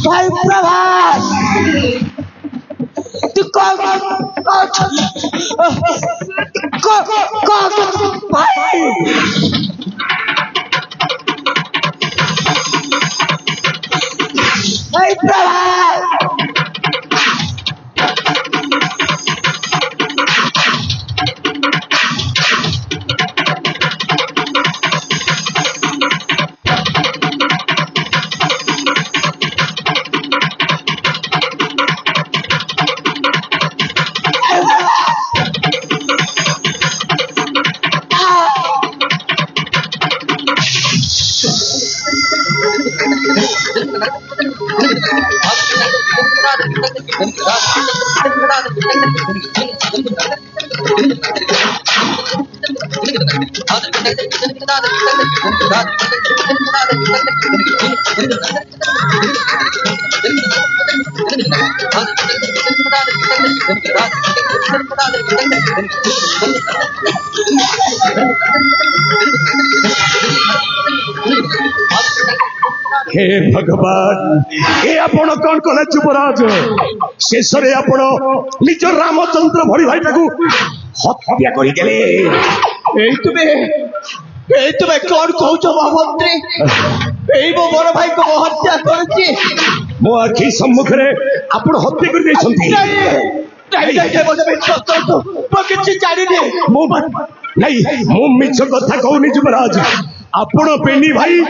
भाई प्रभास तू कौन भाई भाई प्रभास हे भगवान ए आपण कौन कले युवराज शेष में आपण निज रामचंद्र भरी भाई हत्या करदे तुम्हें कौन कहो महामंत्री यही मो बड़ भाई को हत्या कर मो आखि सम्मुखें आपण हत्या कर मु मिछ कथा कहूनी युवराज आपण बेनी भाई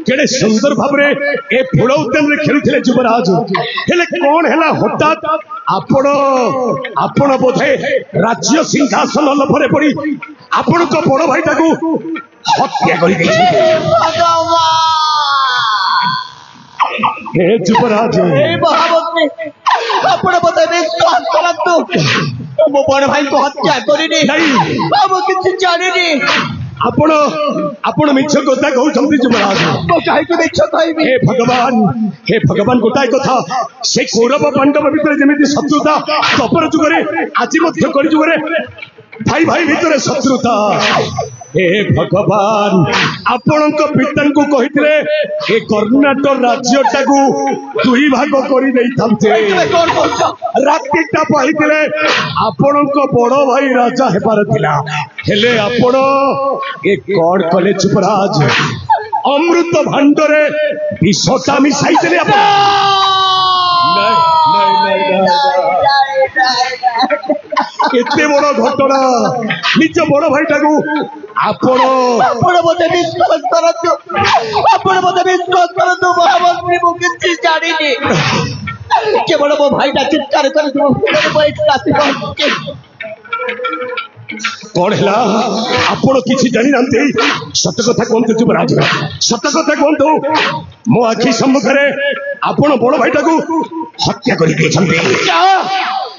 केड़े सुंदर भाव ए फूल उद्यान में खेलुले युवराज हेले कौन है हठात आपण बोधे राज्य सिंहासन लोभरे पड़ी आपण को बड़ भाई हत्या कर हे युवराज आपण बताइए मो बड़ भाई को हत्या करनी किसी जानी आपण मिछ कथा कहते युवराज हे भगवान गोटाए कथा से कौरव पांडव भितर जमी शत्रुता तपर जुगरे आज कली जुगरे भाई भाई भितर शत्रुता हे भगवान आपण पिता को कही ए कर्णाटक राज्य टाकू दुई भाग कर रातिटा पाइले आपण बड़ भाई राजा हेबार थिला हेले आपण ए कौन कले युवराज अमृत भांडरे विषटा मिसाई देले केते बड़ घटना निज बड़ भाई टाकू महामंत्री मुझे जानी केवल मो भाई चित्कार कर कौन है आपण किसी जानी ना सत कथा कहतु युवराज सत कथा कहतु मो आखि सम्मुखें आपण बड़ भाई टाकू हत्या कर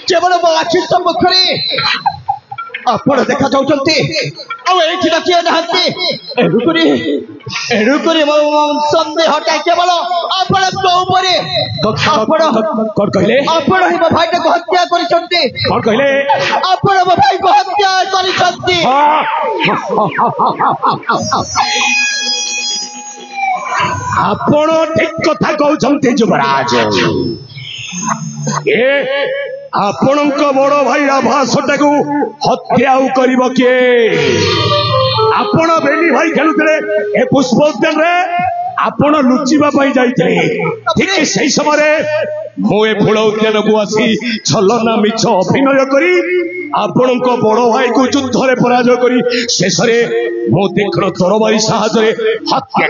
केवल मो आखि सम्मुखें आपण देखा जाऊँच सन्देहटा केवल आपण कहले आपण ही मो भाई को हत्या कहले आपण मो भाई को हत्या आपण ठीक कथा कहते युवराज आपण बड़ भाई आभासटा को हत्या कर किए आपण बेनी भाई खेलुले ए पुष्प उद्यान आपण लुचिबा जाइए ठीक से समय मुझे फूल उद्यान को आसी छलना मिछ अभिनय करी आपण बड़ भाई को युद्ध में पराजय करी शेष मो तीक्ष्ण तरबारी साहाଯ୍य हत्या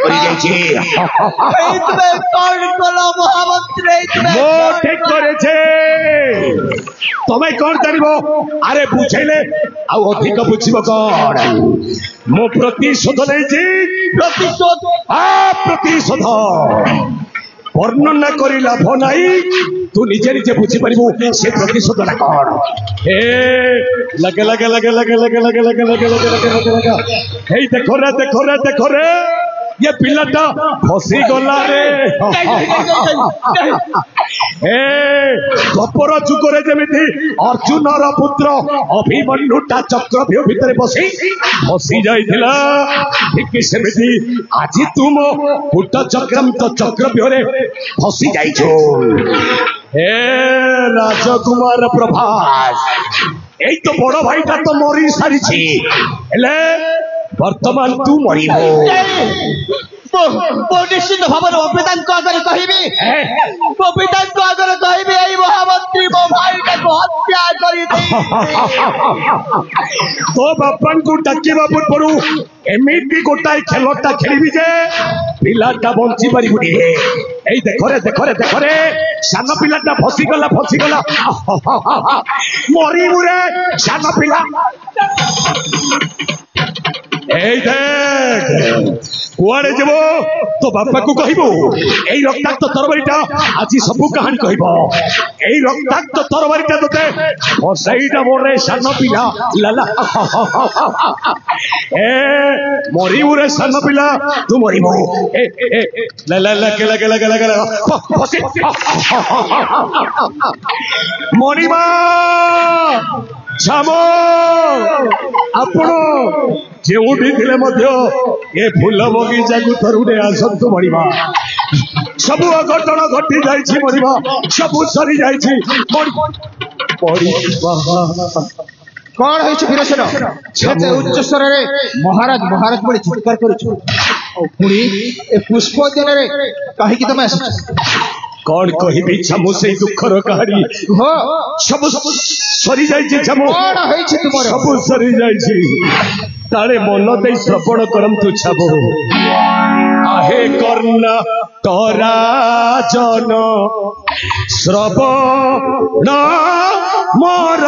तमें कौन जान अरे बुझेले अधिक बुझब कौन मो प्रतिशोध नहीं प्रतिशोध प्रतिशोध वर्णना कर लाभ नाई तू निजे निजे बुझीपर से प्रतिशोध ना कौन हे लगे लगे लगे लगे लगे लगे लगे लगे लगे लगे लगे लगे हे देखो रे देखो रे देखो रे ये पिलाटा फसी गला रे ए गपर जुगरे जेमिति अर्जुनर पुत्र अभिमन्युटा चक्रव्यूह भितर बसी फसी जाइथिला ठीक सेमिति आज तुम पुट चक्रंत चक्रव्यूह रे फसी जाइछो ए राजकुमार प्रभास এই তো বড় ভাইটা তো মরি সারিছি এলে বর্তমান তু মরিব निश्चित भाव पिता आगे कहबी मो पिता आगे कहबी यही महामंत्री मो भाई को हत्या कर तो बापा को डाकिबा पूर्व एमती गोटाए खेलटा खेली जे पिलाटा बंची पारिबुनी এই দেখো রে দেখো রে দেখো রে সান পিলাটা ফসিগলা মরিবু রে সান পিলা এই দেখ কুয়াড়ে যাব তো বাপা কু কহিবু এই রক্তাক্ত তরবারিটা আজি সবু কাহানি কহিব এই রক্তাক্ত তরবারিটা তোতে ফসাইটা মোরে সান পিলা লালা এ মরিবু রে সান পিলা তু মরিবু এ এ লালা লাগে লাগে লাগে লাগে ফসি মরিবা ছামো ଆପଣ ଯେଉଁଠି ଥିଲେ ମଧ୍ୟ ଏ ଫୁଲ ବଗିଚାକୁ ଥରୁଟେ ଆସନ୍ତୁ ମରିବା ସବୁ ଅଘଟଣ ଘଟି ଯାଇଛି ମରିବା ସବୁ ସରି ଯାଇଛି कौन है वीरसेन छेते उच्च स्वर रे महाराज महाराज बोली चित्कार करूछु पुणी ए पुष्प दिन रे कहि कि तुम आसी कौन कहिबी छमु से दुखर कहानी हो सब सरी जाइछि छमु कौन है छि तुमर सब सरी जाइछि तारे मन दे श्रवण करम तु छबो आहे कर्णा तोरा जन श्रवण मोर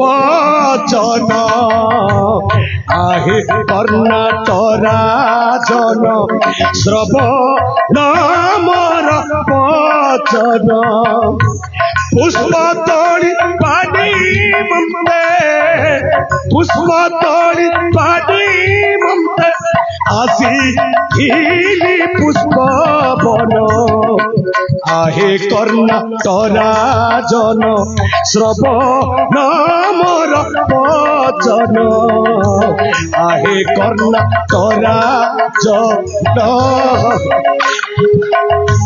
वचन आहे कर्णा तोरा जन श्रवण मोर वचन पुष्प तोड़ी पानी ममते पुष्प तोड़ी पानी ममते आसी खिली पुष्प बन आहे कर्णा तोरा जन श्रवण मोर वचन आहे कर्णा तोरा जन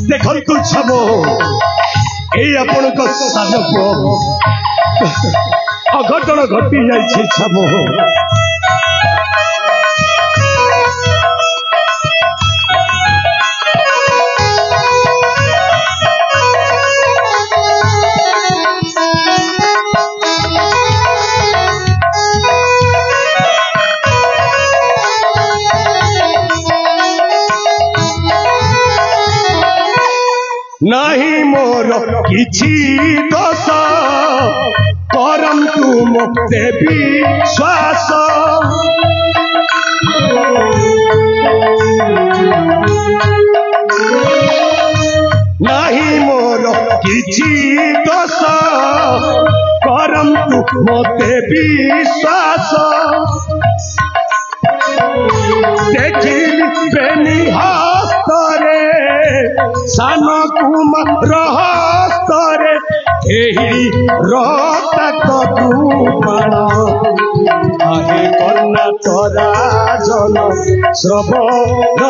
देखंतु छबो এই ଆପଣଙ୍କ ସାନ ପୁଅ ଅଘଟଣ ଘଟି ଯାଇଛି ଛାବ नहीं मोर किछि दोष करंतु मुक्ते विश्वास नहीं मोर किछि दोष करंतु मुक्ते विश्वास देखिली बेनी हस्तरे सान कुमार हस्तरे एही रक्ताक्त दुबाण आहे कर्णा तोरा जन श्रवण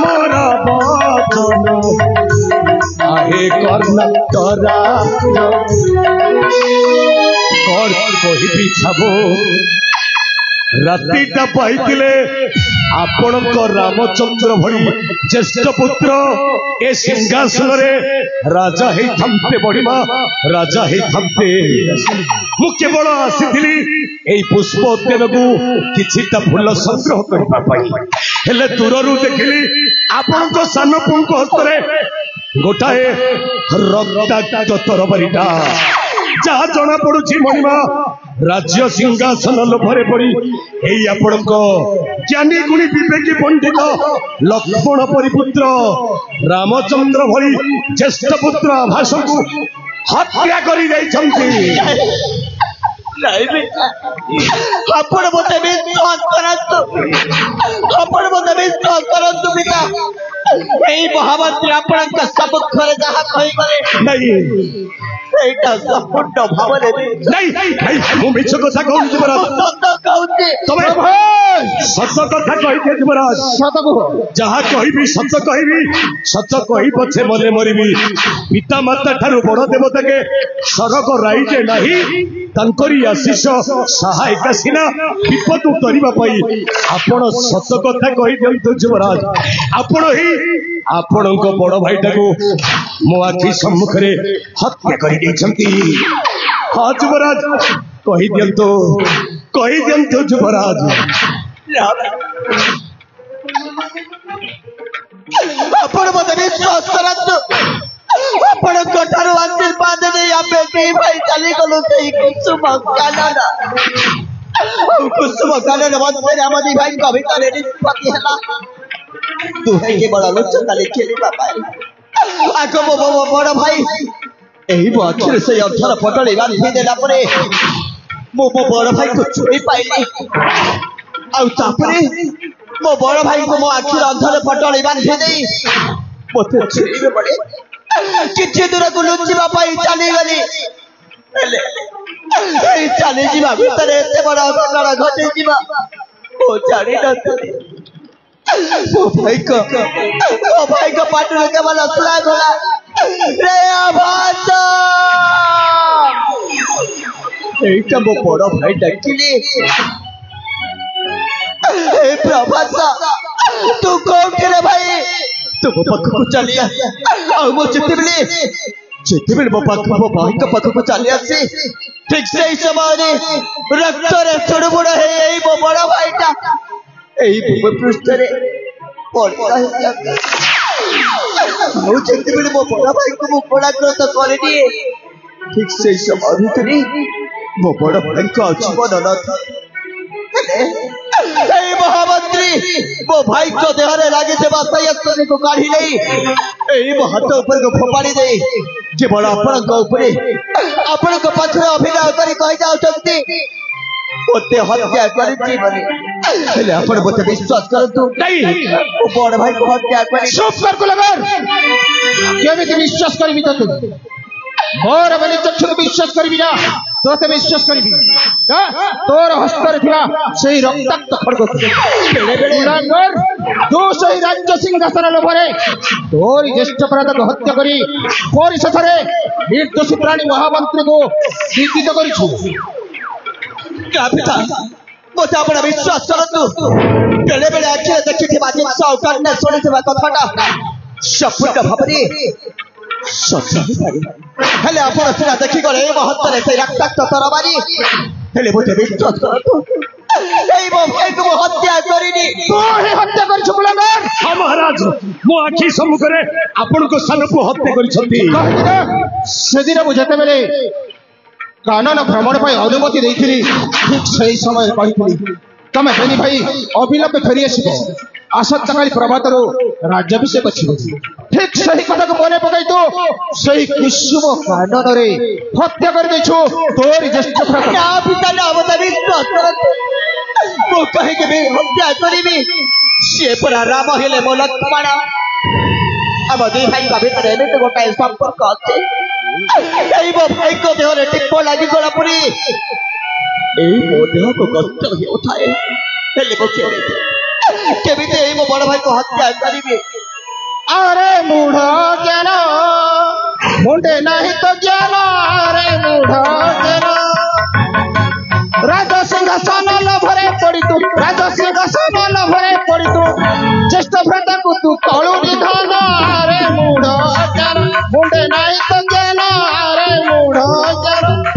मोर वचन आहे कर्णा तोरा कौन कहिबी छाबो रातिटा पाइतिले आपणक रामचंद्र भरी ज्येष्ठ पुत्र ए सिंहासन रे राजा हे थांते बढ़िबा राजा हे थांते मु केवल आसीथिली एई पुष्प उद्यान को किछिटा फूल संग्रह करबा पाई हेले दूररू देखिली आपणक सान पुंक हस्तरे गोटाए रक्ताक्त तरबारीटा जहाँ जना पड़ुछि मणिमा राज्य सिंहासन लोभरे पड़ी एई आपणक ज्ञानी गुणी विवेकी पंडित लक्ष्मण परिपुत्र रामचंद्र भली ज्येष्ठ पुत्र आभास को हत्या करी आपण मते विश्वास करतु पिता एई महामंत्री आपणक सम्मुखरे जहा कहि गले नहीं एटा संपूर्ण भावने नहीं मु मिछ कथा कहूँ युवराज तमे सत कथा कही युवराज सत कह जहाँ कहबी सत कहबी सत कही पछे मरे मरबी पिता माता ठारू बड़ देवता के सरग राइजे नहीं तांकरी आशीष सहायता सिना विपद उतरिबा पई आपण सत कथा कही दियंतु युवराज आपण ही आपणक बड़ भाईटा को मो आखि सम्मुखरे हत्या करी देछंती हाँ युवराज कही दियंतु युवराज आपण मते विश्वास करतु आपण कोठारो आशीर्वाद दे आपे के भाई चली गलो सेई कुसुम कानन मते रामदी भाई को भीतर निष्पत्ति हला तू है के बड़ा लोचन डाले खेली बाबा आको मो बड़ भाई एही बाछरे से अधर पटले बांधी देला परे मो बड़ भाई को छुई पाइली आउ तापरे मो बड़ भाई को मो आखिर अंधर पटले बांधी देई मते छुईबे पड़े किछि दूर को लुचिबा पाई चली गली एई चली जीवा भीतर एते बड़ा घटना घटे जीवा ओ जानी न ओ भाई को पाटू के वाला सुला गोला रे आभास एटा मो बड़ भाई डाकिले ए प्रभास तू कौन रे भाई तू मो पाख को चलिया आ मो चित्तबिले मो पाख मो भाई के पाख को चली आसी ठीक से समय रक्त रे छड़बुड़ है एई मो बड़ भाईटा एई भूमि पृष्ठ रे पड़ता है मो चित्तबिले मो बड़ भाई को मो बड़ाग्रत करे दिए ठीक से समय भितरी मो बड़ भाई को जीवन न था महामंत्री वो भाई को देहरे लागे से बात को काढ़ी नहीं मो हाथ ऊपर को फोपाड़ी दे जे बड़ा आपण को पछरे अभिनय करी कहि जाउ छथि ओते हत्या करी जीवनी हेले आपण मते विश्वास करतु नहीं ओ बड़ भाई को हत्या करी चुप कर कुलगर केमिति विश्वास करबी तू मोर बने चक्षु विश्वास करबी ना तोते विश्वास करबी तोर हस्तर थिला सेही रक्ताक्त खड़ग कुलगर तू सेही राज्य सिंहासन लोभरे तोरी ज्येष्ठ अपराध को हत्या करी परिषदरे निर्दोषी प्राणी महामंत्री को दीपित करिछु क्या पिता मोटा बड़ा विश्वास करतु बेले बेले आखिर देखि बाजी साउकार ने सुनि सेवा कथाटा सपुट भाबरे सच्ची हेले आपण सिना देखि गले महत्तरे से रक्ताक्त तरबारी हेले मोटे विश्वास करतु एई मो भाई को हत्या करिनी तू ही हत्या करिछु कुलगर हाँ महाराज मो आखि सम्मुखरे आपण को सान को हत्या करिसथि से दिन मु जेतेबेले कानन भ्रमण पर अनुमति देइथिली ठीक सही समय कहिथिली तमे फेनी भाई अविलंब फेरी आसिबो आसंताकाली प्रभातरो राज्याभिषेक अछि ठीक सही कथा को मने पकाई तो सही कुसुम कानन रे हत्या कर देछु तोरी ज्येष्ठ भ्राता क्या पिता ने आवत विश्वास करत मो कहे के बे हत्या करिबी से पर राम हेले मो लक्ष्मण अब दे भाई का भीतर एमे तो गोटाए संपर्क अछि एई मो भाई को देह रे टिप्पो लागि गला पुरी एई मो देह को कष्ट हे उठाए हेले मो केबिते एई मो बड़ भाई को हत्या करिबी अरे मूढ़ ज्ञान मुंडे नहीं तो ज्ञान अरे मूढ़ ज्ञान राजा सिंहासन लोभरे पड़ी तू राजा सिंहासन लोभरे पड़ी तू ज्येष्ठ भ्राता को तू तळु निधान अरे मूढ़ ज्ञान मुंडे नहीं तो ज्ञान अरे मूढ़ ज्ञान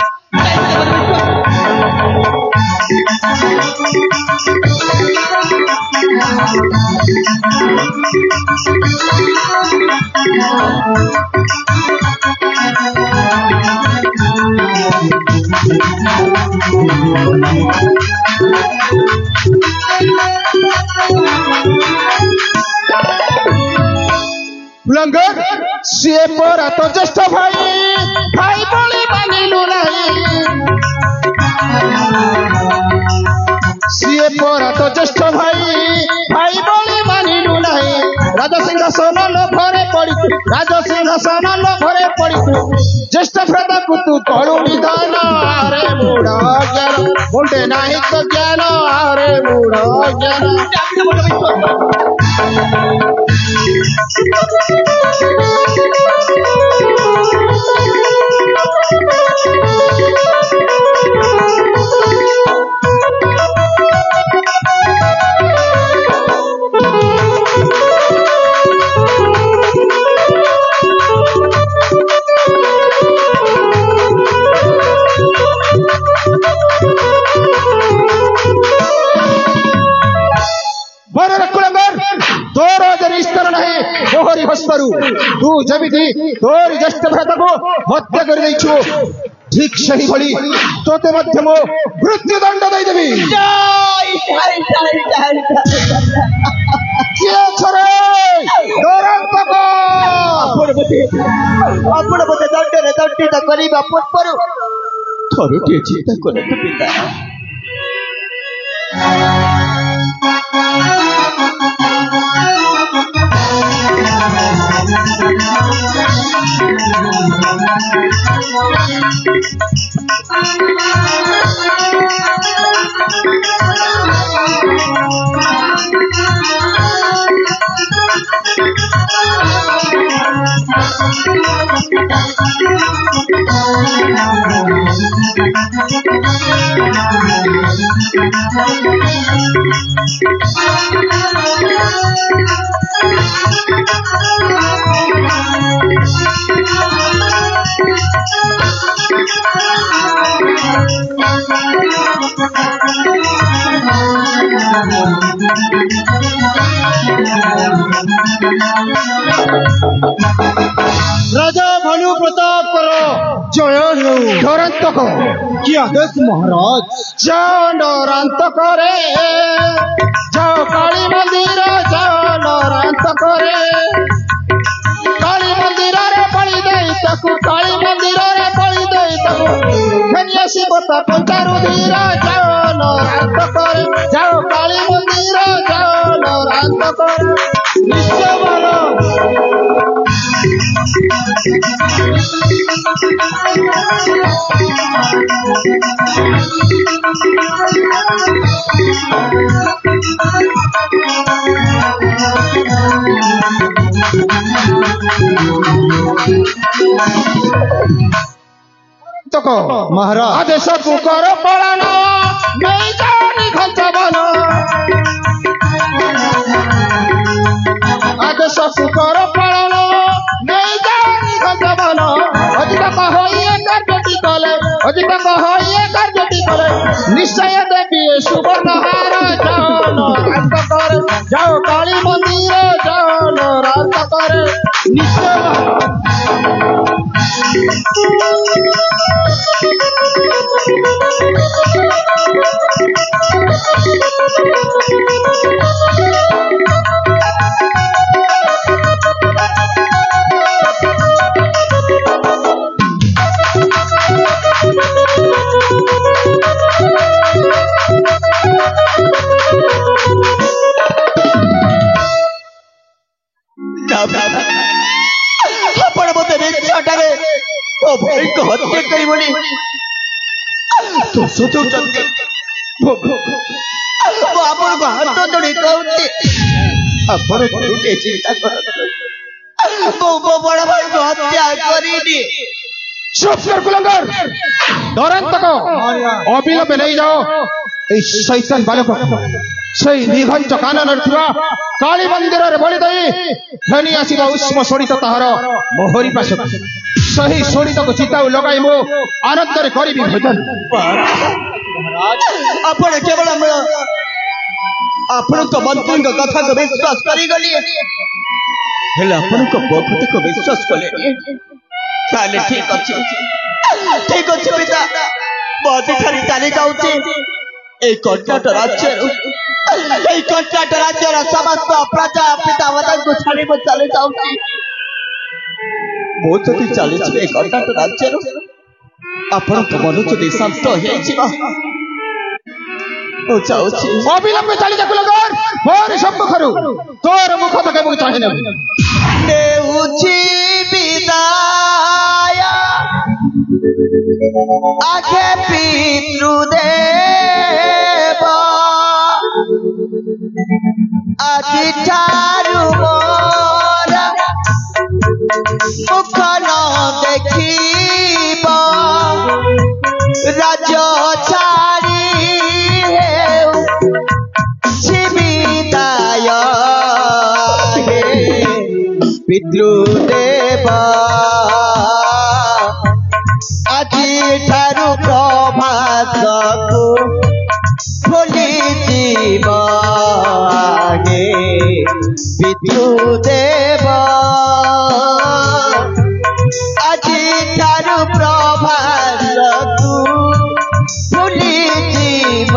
କୁଲଙ୍ଗର ସିଏ ପରା ତ ଜ୍ୟେଷ୍ଠ ଭାଇ ଭାଇ ବୋଲି ମାନିଲୁ ନାହିଁ ସିଏ ପରା ତ ଜ୍ୟେଷ୍ଠ ଭାଇ ଭାଇ ବୋଲି ମାନିଲୁ ନାହିଁ ରାଜସିଂହାସନ ଲୋଭରେ ପଡ଼ିଛୁ ରାଜସିଂହାସନ ଲୋଭରେ ପଡ଼ିଛୁ ଜ୍ୟେଷ୍ଠ ଭ୍ରାତାକୁ ତୁ କଳୁ ନିଦାନ ଆରେ ମୂଢ଼ ଜ୍ଞାନ ମୁଣ୍ଡେ ନାହିଁ ତ ଜ୍ଞାନ ଆରେ ମୂଢ଼ ଜ୍ଞାନ ହସ୍ତରୁ ତୁ ଯେମିତି ତୋରି ଜ୍ୟେଷ୍ଠ ଭ୍ରାତାକୁ ହତ୍ୟା କରିଦେଇଛୁ ଠିକ୍ ସେହିଭଳି ତୋତେ ମଧ୍ୟ ମୁଁ ମୃତ୍ୟୁଦଣ୍ଡ ଦେଇଦେବି ଆପଣ ମୋତେ ଦଣ୍ଡରେ ଦଣ୍ଡିତ କରିବା ପୂର୍ବରୁ ଥରୁଟିଏ ଚିନ୍ତା କରନ୍ତୁ ପିତା राजा भानु प्रताप करो जय हो डरांतक की आदेश महाराज जाओ डरांतक रे जाओ काली मंदिर जाओ डरांतक रे काली मंदिर रे बलि दे ताकू काली मंदिर रे बलि दे ताकू धन्यसी बता पंचारु धीरा जाओ डरांतक रे जाओ काली मंदिर जाओ डरांतक रे निश्चय बोलो महाराज आदेश कुकर पालन नहीं जानी घंटवन आदेश कुकर पालन नहीं जानी घंटवन अधिक कहिए कार्यटी कले अधिक कहिए कार्यटी कले निश्चय देवी सुवर्णहार जाओ रात कर जाओ काली मंदिर जाओ रात कर निश्चय ଆପଣ ମୋତେ ନିଶ୍ଚୟଟାରେ ମୋ ଭାଇଙ୍କୁ ହତ୍ୟା କରିବନି ଦୋଷ ଦେଉଛନ୍ତି ମୁଁ ଆପଣଙ୍କୁ ହାତ ଯୋଡ଼ି କହୁଛି ଆପଣ ଟିକେ ଚିନ୍ତା କରନ୍ତୁ ମୁଁ ମୋ ବଡ଼ ଭାଇଙ୍କୁ ହତ୍ୟା କରିନି चुप कर कुलंगर डरांतक अविलंबे नहीं जाओ शैतान बालक से निघंच कानन काली मंदिर रे बलि दई धनी आसीबा उष्म शोणित ताहार मोहरी पास सही शोणित को चिता लगाई मो आनंद रे करिबी भजन ଆପଣ କେବଳ ଆପଣଙ୍କ ମନ୍ତ୍ରୀଙ୍କ କଥାକୁ ବିଶ୍ୱାସ କରିଗଲି ହେଲେ ଆପଣଙ୍କ ମୋ କଥାକୁ ବିଶ୍ୱାସ କଲେନି ତାହେଲେ ଠିକ ଅଛି ପିତା ମୁଁ ଅଧିକାରୀ ତାଲିକା ହେଉଛି এই কর্ণাটক রাজ্যর ସମସ୍ତ ପ୍ରଜା ପିତା ମାନଙ୍କୁ ଛାଡ଼ି ମୁଁ ଚାଲି ଯାଉଛି ମୁଁ ଯଦି ଚାଲିଯିବି ଏ କର୍ଣ୍ଣାଟକ ରାଜ୍ୟରୁ ଆପଣଙ୍କ ମନ ଯଦି ଶାନ୍ତ ହେଇଯିବ ମୁଁ ଯାଉଛି। ଅବିଳମ୍ବେ ଚାଲି ଯାକୁ ଲଗର ମୋର ସମ୍ମୁଖରୁ ତୋର ମୁଖ ତ କେବେ ଚାହିଁ ନେବି। ନେଉଛି ବିଦାୟ ଆଖେ ପିତୃଦେବ ଆଜିଠାରୁ ମୋର ମୁଖ ନ ଦେଖିବ ରାଜ ଛାଡ଼ି ହେଉଛି ବିଦାୟ ହେ ପିତୃଦେବ ଆଜିଠାରୁ ପ୍ରଭାତକୁ ଭୁଲିଯିବ ଆଗେ ପିତୃଦେବ ଆଜିଠାରୁ ପ୍ରଭାତକୁ ଭୁଲିଯିବ।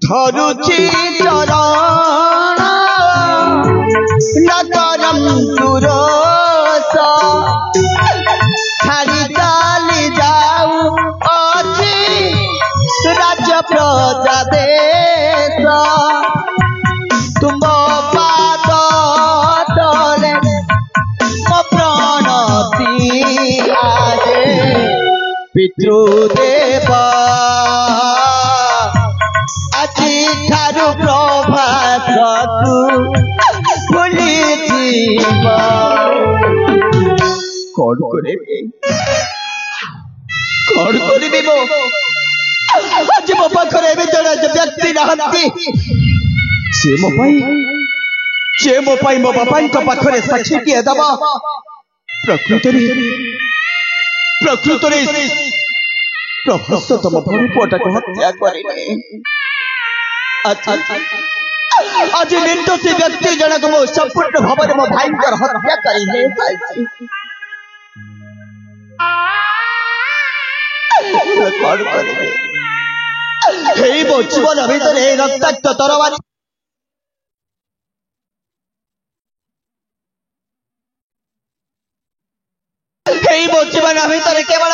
ধরুছি চরণ নকরম দুরস ছাড়ি চালি যাও অছি রাজ্য প্রজা দেশ তুম পাদ তলে মো প্রণতি আজে পিতৃদেব আজিঠাରୁ ପ୍ରଭାତକୁ ଭୁଲିଯିବ। କଣ କରିବି ମୁଁ ଆଜି ମୋ ପାଖରେ ଏବେ ଜଣେ ବ୍ୟକ୍ତି ନାହାନ୍ତି ସେ ମୋ ପାଇଁ ମୋ ବାପାଙ୍କ ପାଖରେ ସାକ୍ଷୀଟିଏ ଦେବ। ପ୍ରକୃତରେ ପ୍ରଭସ ତମ ଭଳି ପୁଅଟାକୁ ହତ୍ୟା କରିନି। ଆଜି ନିର୍ଦ୍ଦୋଷୀ ବ୍ୟକ୍ତି ଜଣକ ମୁଁ ସମ୍ପୂର୍ଣ୍ଣ ଭାବରେ ମୋ ଭାଇଙ୍କର ହତ୍ୟା କରି ନେଇଯାଇଛି। କଣ କରିବି? ଏଇ ମୋ ଜୀବନ ଭିତରେ ଏଇ ରକ୍ତାକ୍ତ ତରବାରୀ ଏଇ ମୋ ଜୀବନ ଭିତରେ କେବଳ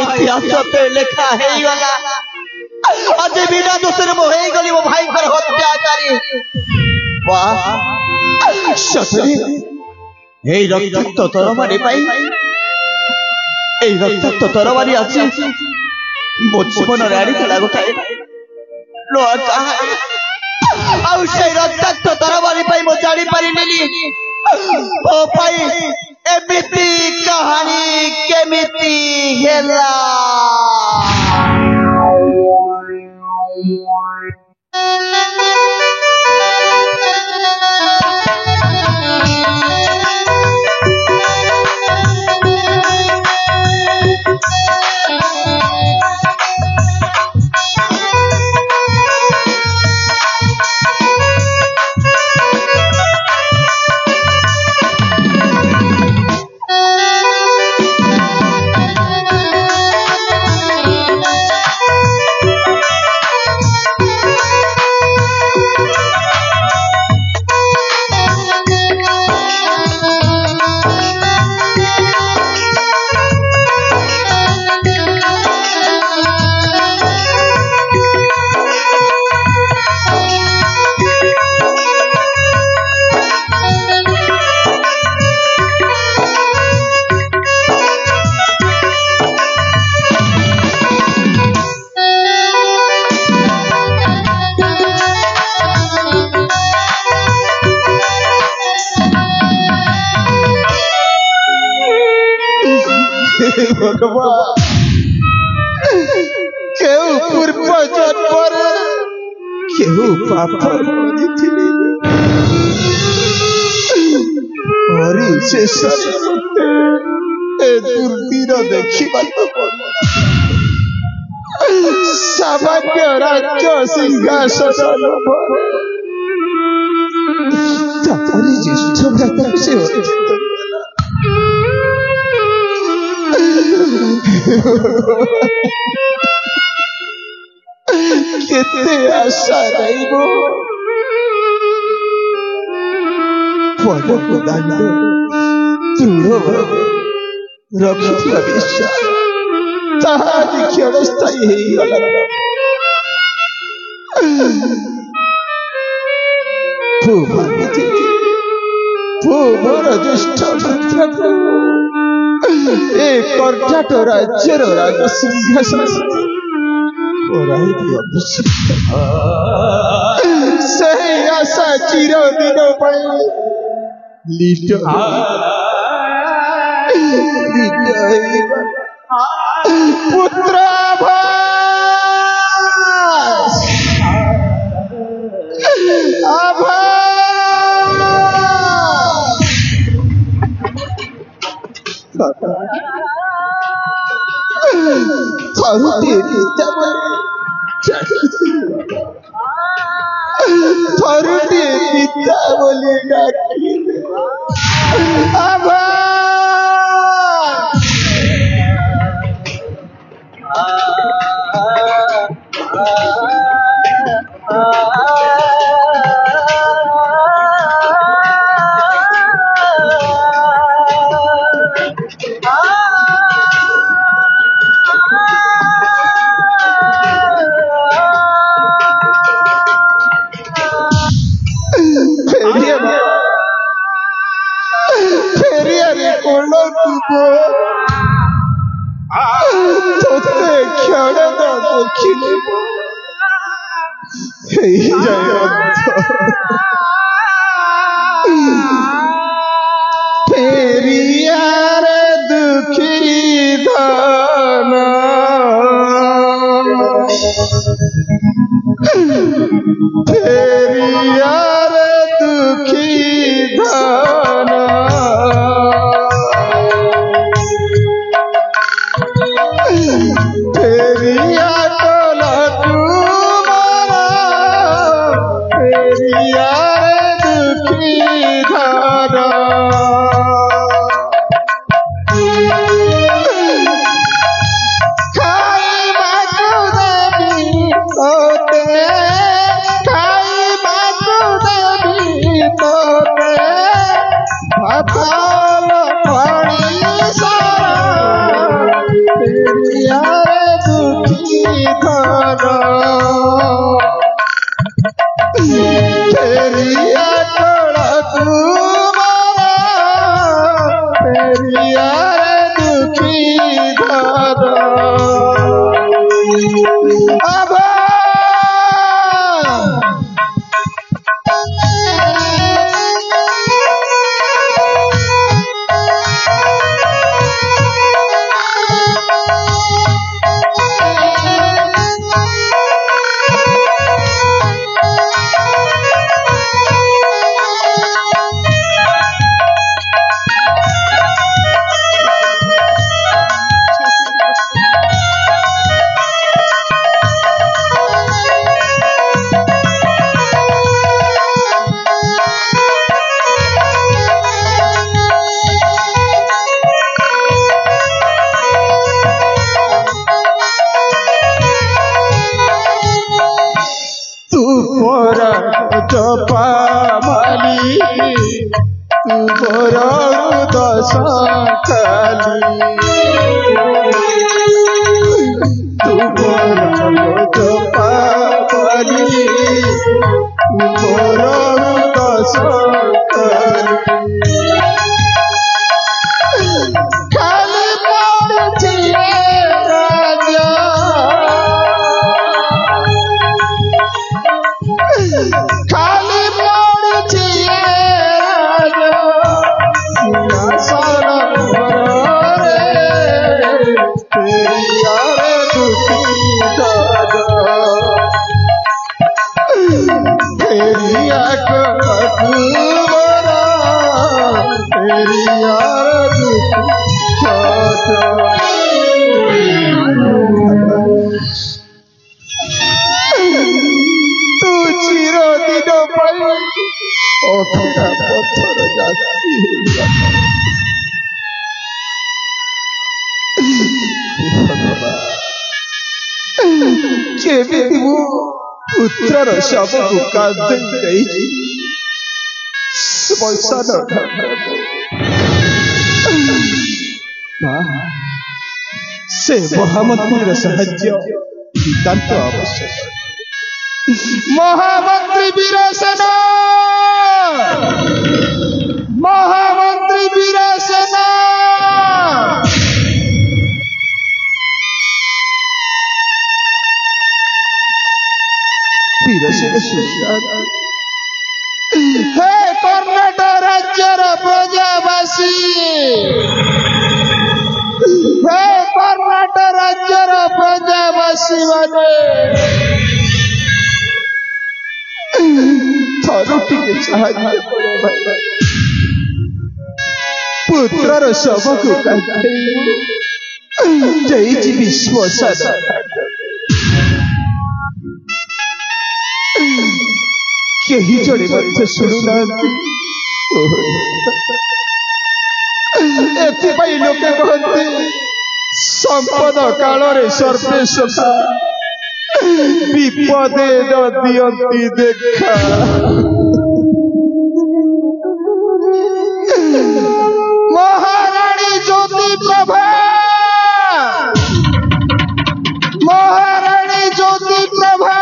ଇତିହାସ ଲେଖା ହେଇଗଲା। ଆଜି ବିନା ଦୋଷରେ ମୁଁ ହେଇଗଲି ମୋ ଭାଇଙ୍କର ହତ୍ୟାକାରୀ। এই রক্তাক্ত তরবারি পাই এই রক্তাক্ত তরবারি আছে ମୋ ଜୀବନରେ ଆଣିଥିଲା ଗୋଟାଏ ନୂଆ କାହାଣୀ। ଆଉ ସେଇ ରକ୍ତାକ୍ତ ତରବାରି ପାଇଁ ମୁଁ ଜାଣିପାରିଲିନି ମୋ ପାଇଁ ଏମିତି କାହାଣୀ କେମିତି ହେଲା। भगवान केहू पूर्व जन्म केहू पाप और ଶେଷରେ ଏ ଦୁର୍ଦିନ ଦେଖିବାକୁ ସାମାନ୍ୟ ରାଜ୍ୟ ସିଂହାସନ ଲୋଭରେ ତାରି ଜ୍ୟେଷ୍ଠ ଭ୍ରାତାକୁ ସେ ଅର୍ଜିତ କେତେ ଆଶା ରହିବ ପଦକୁ ଦାଣ୍ଡ ଦୃଢ ଭାବେ ରଖିଥିବା ବିଶ୍ୱାସ ତାହା ଆଜି କ୍ଷଣସ୍ଥାୟୀ ହେଇଗଲା। ମୁଁ ଭାବିଥିଲି ମୋର ଜ୍ୟେଷ୍ଠ ଭ୍ରାତାକୁ ଏ କର୍ଣ୍ଣାଟ ରାଜ୍ୟର ରାଜ ସିଂହାସନ ସେହି ଆଶା ଚିରଦିନ ପାଇଁ ଲିଟ ପୁତ୍ର ଥରୁଟିଏ ପିତା ବୋଲି ଡାକିଲେ ତୋତେ କ୍ଷଣକ ଦେଖିଲେ ଫେରିଆରେ ଦୁଃଖୀ ଧନ ଫେରିଆରେ ଦୁଃଖୀ ଧନ फेरिया टोला तुम्हारा फेरिया दुखी धारा खाई बाजू देवी तोते खाई बाजू देवी तोते भाताल पानी सारा फेरिया फेरिया टोला तुम्हारा फेरिया दुखी धारा जपाली तू बरा दशा खाली तू बरा जपाली तू बरा दशा खाली पड़े राजा खाली पड़े फेरिया ପଥର ଯାତ୍ରୀ କେମିତି ମୁଁ ପୁତ୍ରର ଶବକୁ କାନ୍ଦେଇ ଦେଇଛି ଶ୍ମଶାନ ସେ ମହାମନ୍ତ୍ରୀର ସାହାଯ୍ୟ ନିତାନ୍ତ ଆବଶ୍ୟକ। ମହାମନ୍ତ୍ରୀ ବୀରସେନ, ମହାମନ୍ତ୍ରୀ ବୀରସେନ, ହେ କର୍ଣ୍ଣାଟକ ରାଜ୍ୟର ପ୍ରଜାବାସୀ, ହେ କର୍ଣ୍ଣାଟକ ରାଜ୍ୟର ପ୍ରଜାବାସୀ ମାନେ ଥରୁ ଟିକେ ସାହାଯ୍ୟ କର ଭାଇ। ପୁତ୍ରର ଶବକୁ କାନ୍ଦେଇ ଯାଇଛି ଶ୍ମଶାନ। କେହି ଜଣେ ମଧ୍ୟ ଶୁଣୁନାହାନ୍ତି। ଏଥିପାଇଁ ଲୋକେ କହନ୍ତି ସମ୍ପଦ କାଳରେ ସର୍ବେ ସଖା, ବିପଦେ ନ ଦିଅନ୍ତି ଦେଖା। ମହାରାଣୀ ଜ୍ୟୋତି ପ୍ରଭା, ମହାରାଣୀ ଜ୍ୟୋତି ପ୍ରଭା,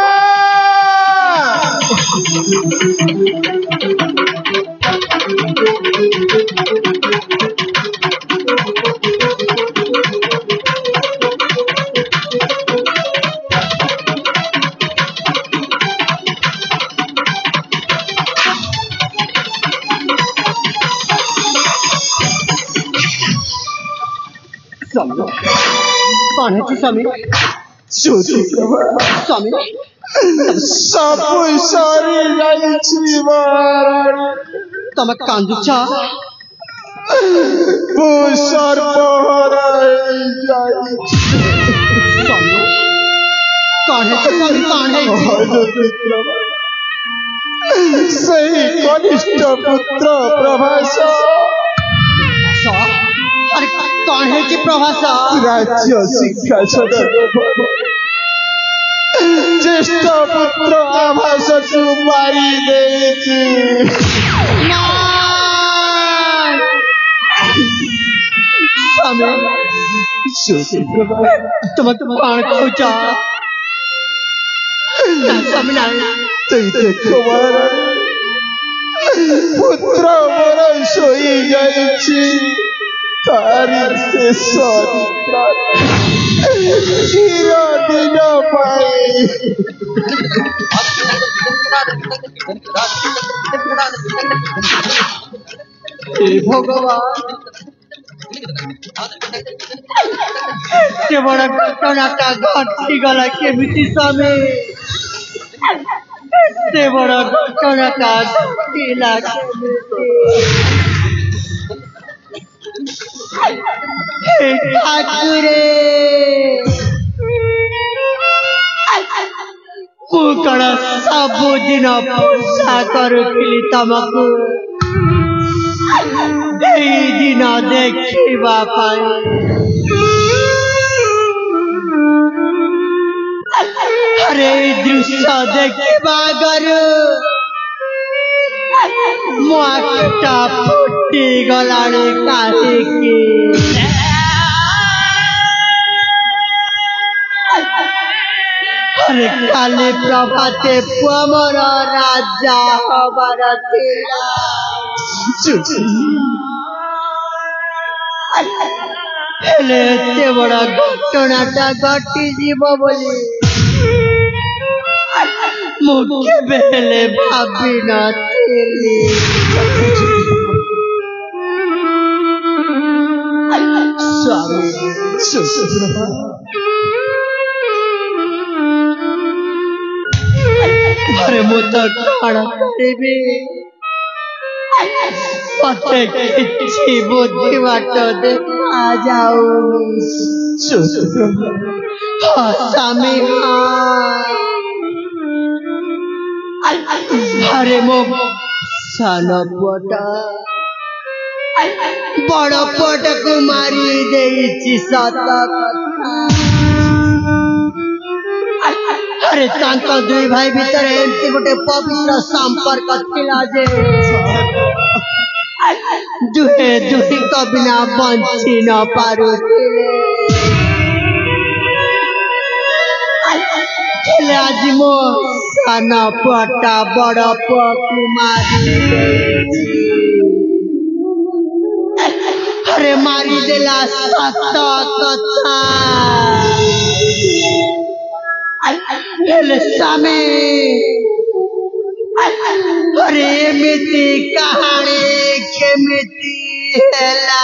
कौन है स्वामी? ଜ୍ୟୋତି ପ୍ରଭା स्वामी ସବୁ ସରି ଯାଇଛି ମହାରାଣୀ। तम कांदुछ ମୁଁ ସର୍ବହରା ହେଇଯାଇଛି। स्वामी कौन है स्वामी? कौन है? ଜ୍ୟୋତି ପ୍ରଭା ସେହି କନିଷ୍ଠ ପୁତ୍ର ପ୍ରଭାସ अरे कौन है कि प्रभास? ରାଜ୍ୟ ସିଂହାସନ ଜ୍ୟେଷ୍ଠ ପୁତ୍ର ଆଭାସକୁ ମାରି ଦେଇଛି। स्वामी ଜ୍ୟୋତି ପ୍ରଭା तुम कौन कहूच? स्वामी नारायण ତୁଇ ଦେଖ ମହାରାଣୀ, ପୁତ୍ର ମୋର ଶୋଇ ଯାଇଛି। ତାରି ଶେଷ ଚିର ଦିନ ପାଇଁ भगवान से बड़ा घटनाटा घटी गला केमिति स्वामी? से बड़ा घटनाटा घटिला केमिति? हे ठाकुरे ମୁଁ କଣ ସବୁଦିନ ପୂଜା କରୁଥିଲି ତମକୁ ଏଇ ଦିନ ଦେଖିବା ପାଇଁ। ଆରେ ଏଇ ଦୃଶ୍ୟ ଦେଖିବା ଆଗରୁ ମୋ ଆଖିଟା ଫୁଟିଗଲାଣି କାହିଁକି? अरे काली प्रभाते पुआ मोर राजा हबार थिला। हेले एते बड़ा घटनाटा घटी जीव बोली मु केबे हेले भाबी नथिली। स्वामी अरे मु तो कण करिबी मते किछि बुद्धि बाट देखा जाउनी। स्वामी अरे मो सानो पटा बड़ पट को मारी देइछि सत कथा अरे तांको दुई भाई भीतर एमती गोटे पवित्र संपर्क थिला जे दुहे दुही को बिना बंची न पारुथिले आज मो साना पटा बड़ पकुमारी अरे मारी देला सत कथा सामे अरे एमिति कहानी केमिति हेला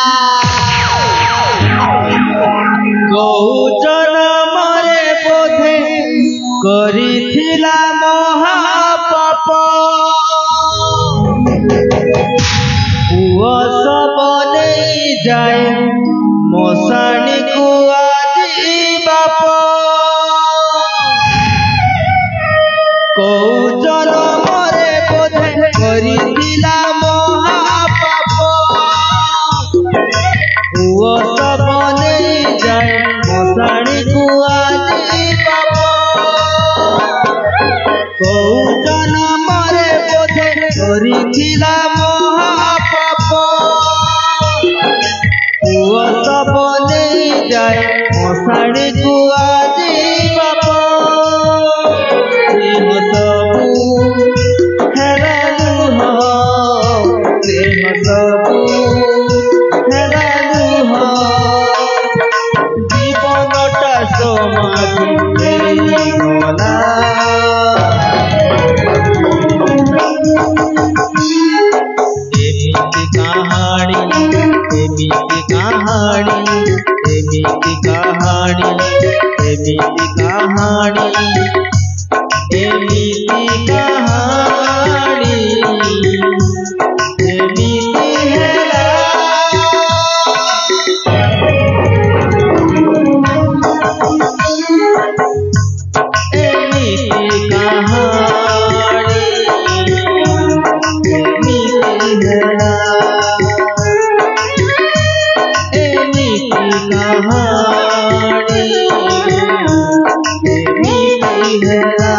कौजन मरे बोधे करिथिला महापाप पुआ सब नहीं जाए मशाणी को आजी बाप कौजन मरे बोधे करिथिला महापाप पुआ सब नहीं जाए मशाणी को आजी बाप कौजन मरे बोधे करिथिला महापाप पुआ सब नहीं जाए मशाणी को आजी बाप प्रेम सबू हेरालु हो प्रेम सबू हेरालु हो जीवनटा समाधि गला एमिति कहानी एमिति कहानी एमिति कहानी एमिति कहानी एमिति कहानी एमिति हेला एमिति कहानी एमिति हेला एमिति कहानी एमिति हेला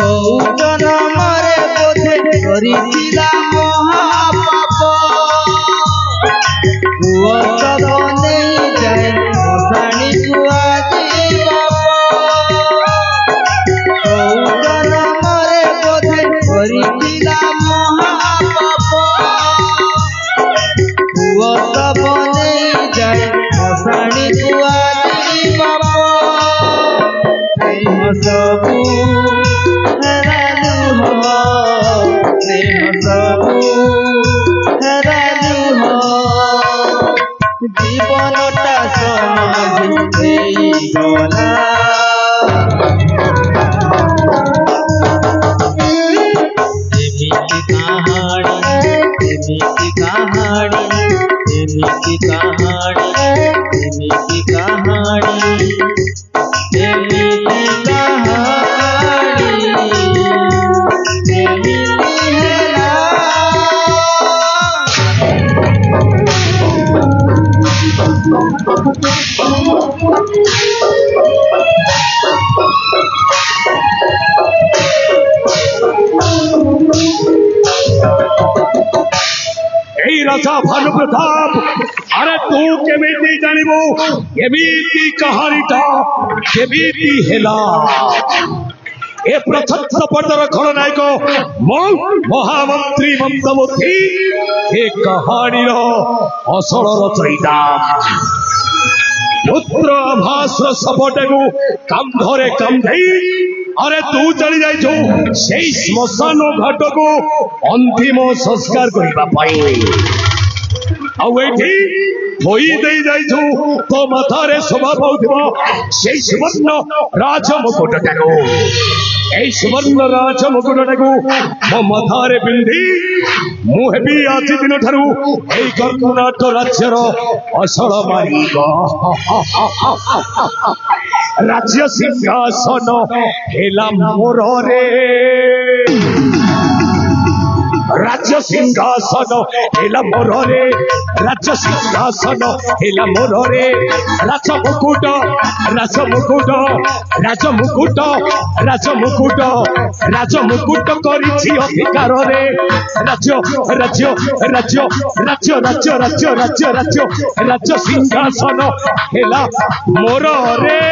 कौजन मरे बोधे करिथिला महापाप पुआ सब नहीं जाए मशाणी को आजी बाप कौजन मरे बोधे करिथिला महापाप पुआ सब नहीं जाए मशाणी को आजी बाप प्रेम सबू हेरालु हो प्रेम सबू हेरालु हो जीवनटा समाधि गला एमिति कहानी एमिति कहानी एमिति कहानी एमिति कहानी एमिति कहानी एमिति हेला এই রাজা ভানু প্রতাপ আরে তু কেমিতি জানিবু কেমিতি কাহানিটা কেমিতি হেলা এ প্রথম পর্দার খলনায়ক মহামন্ত্রী মন্দবুদ্ধি এ কাহানির অসল রচয়িতা পুত্র আভাসর শবটাକୁ কান্ধরে কান্ধেই अरे तू चली जाइछु सेई श्मशान घाटको अंतिम संस्कार करिबा पाई आउ एठी होई देई जाइछु तो माथारे शोभा पाउथिबो सेई सुवर्ण राज मुकुटटाको एई सुवर्ण राज मुकुटटाको मो माथारे पिंधी मु हेबी आजि दिन ठारू एई कर्नाटक राज्यर असल मालिक राज्य सिंहासन हेला मोर रे सिंहासन हेला मोर रे राज्य सिंहासन हेला मोर रे राज मुकुट राज मुकुट राज मुकुट राज मुकुट राज मुकुट करिछि अधिकार रे राज्य राज्य राज्य राज्य राज्य राज्य राज्य राज्य राज्य सिंहासन हेला मोर रे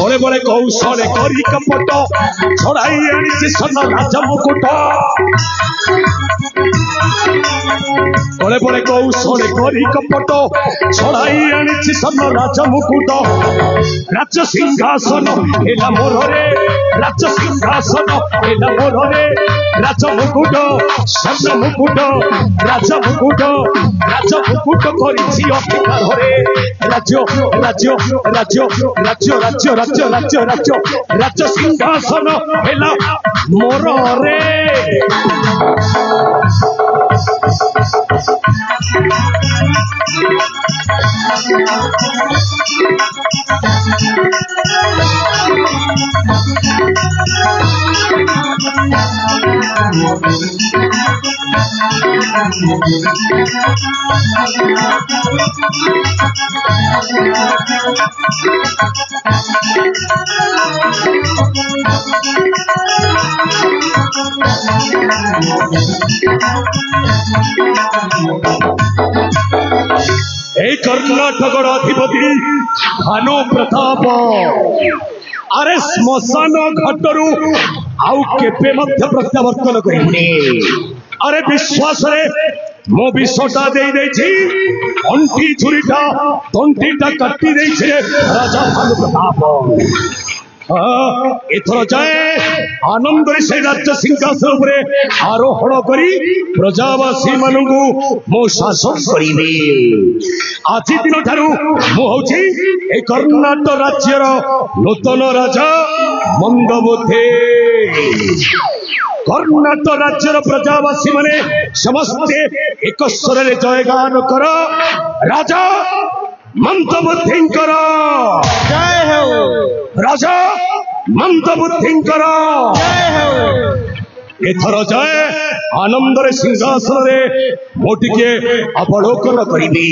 बड़े बड़े कौशले करी कपट छड़ाई आनी सन राज मुकुट बड़े बड़े कौशले करी कपट छड़ाई आनी सन राज मुकुट राज्य सिंहासन हेला मोर रे राज्य सिंहासन हेला मोर रे राज मुकुट स्वर्ण मुकुट राज मुकुट करिछि अधिकार रे राज्य राज्य राज्य राज्य राज्य राज्य राज्य राज्य राज्य सिंहासन हेला मोर रे कर्नाटक अधिपति भानु प्रताप अरे श्मशान घाटरू आउ केबे मध्य प्रत्यावर्तन करिबुनी अरे विश्वास रे मो विषटा दे देछि अंटी छुरीटा तंटीटा काटी देछि राजा भानु प्रताप एथर जाए आनंद से राज्य सिंहासन उपरे आरोहण करी प्रजावासी मानू मो शासन करी आज दिन ठारू मुझे कर्नाटक राज्यर नूतन राजा मंदबुद्धे कर्नाटक राज्यर प्रजावासी माने समस्ते एक स्वर रे जयगान कर राजा मंदबुद्धिंकर जय हो राजा मंदबुद्धिंकर जय हो एथर जाए आनंद सिंहासन रे मोटिके अवलोकन करिबी